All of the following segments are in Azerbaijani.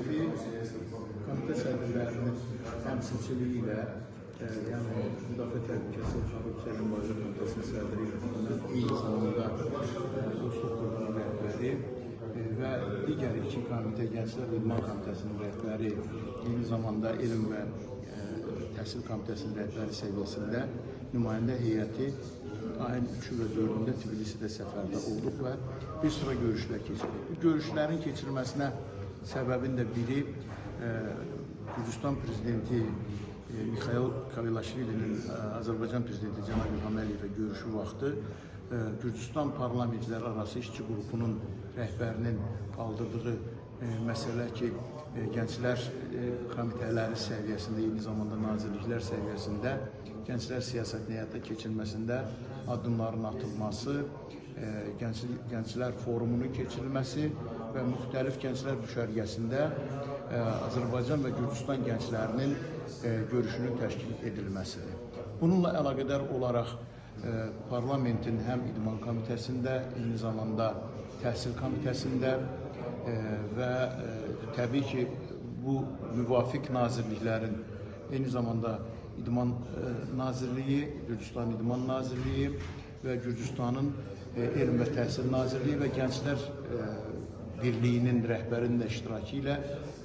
heyəti komitə sədrlərinin təmsilçiliyi ilə, yəni Müdafiə Təhlükəsizlik Korrupsiya Mübarizə Komitəsinin sədri ilə eyni zamanda Dostluq Qrupunun rəhbəri və digər iki komitə, Gənclər və İdman Komitəsinin rəhbəri, eyni zamanda Elm və Təhsil Komitəsinin rəhbəri səviyyəsində nümayəndə heyəti ayın 3-ü və 4-ündə Tbilisidə səfərdə olduq və bir sıra görüşlər keçirdik. Bu görüşlərin keçirilməsinə səbəbin də biri Gürcüstan Prezidenti Mikhail Kavelaşvilinin Azərbaycan Prezidenti Cənab İlham Əliyevə görüşü vaxtı Gürcüstan Parlamentlər Arası İşçi Qrupunun rəhbərinin qaldırdığı məsələ ki, gənclər komitələri səviyyəsində, eyni zamanda nazirliklər səviyyəsində gənclər siyasətinin həyata keçirilməsində addımların atılması, gənclər forumunun keçirilməsi və müxtəlif gənclər düşərgəsində Azərbaycan və Gürcüstan gənclərinin görüşünün təşkil edilməsidir. Bununla əlaqədar olaraq parlamentin həm İdman Komitəsində, eyni zamanda Təhsil Komitəsində və təbii ki, bu müvafiq nazirliklərin, eyni zamanda İdman Nazirliyi, Gürcüstan İdman Nazirliyi və Gürcüstanın Elm və Təhsil Nazirliyi və Gənclər Birliyinin rəhbərinin iştirakı ilə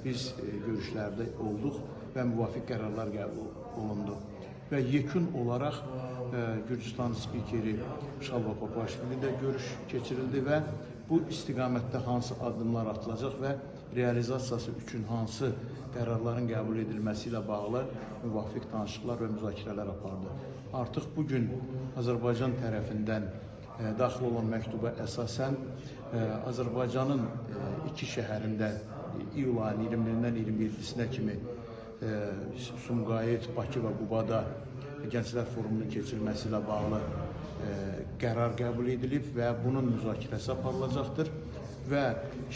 biz görüşlərdə olduq və müvafiq qərarlar qəbul olundu. Və yekun olaraq Gürcüstan spikeri Şalva Papaşvili ilə görüş keçirildi və bu istiqamətdə hansı addımlar atılacaq və realizasiyası üçün hansı qərarların qəbul edilməsi ilə bağlı müvafiq danışıqlar və müzakirələr apardı. Artıq bugün Azərbaycan tərəfindən daxil olan məktuba əsasən Azərbaycanın iki şəhərində iyul ayının 20-dən 27-sinə kimi Sumqayıt, Bakı və Qubada Gənclər Forumunun keçirilməsi ilə bağlı qərar qəbul edilib və bunun müzakirəsi aparılacaqdır və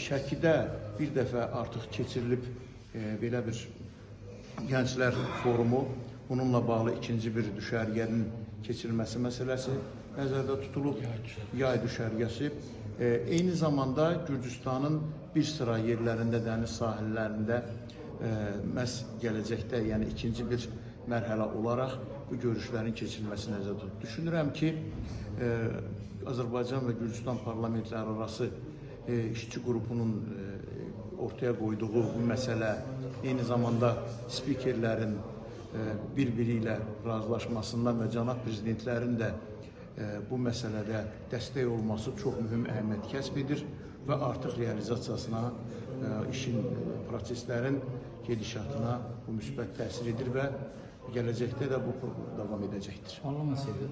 Şəkidə bir dəfə artıq keçirilib belə bir Gənclər Forumu, bununla bağlı ikinci bir düşərgənin keçirilməsi məsələsi nəzərdə tutulub, yay düşərgəsi. Eyni zamanda Gürcüstanın bir sıra yerlərində, dəniz sahillərində məhz gələcəkdə, yəni ikinci bir mərhələ olaraq bu görüşlərin keçirilməsi nəzərdə tutulub. Düşünürəm ki, Azərbaycan və Gürcüstan parlamentləri arası işçi qrupunun ortaya qoyduğu bu məsələ, eyni zamanda spikerlərin bir-biri ilə razılaşmasından və cənab prezidentlərin də bu məsələdə dəstək olması çox mühüm əhəmiyyət kəsb edir və artıq realizasiyasına, işin, proseslərin gedişatına bu müsbət təsir edir və gələcəkdə də bu davam edəcəkdir.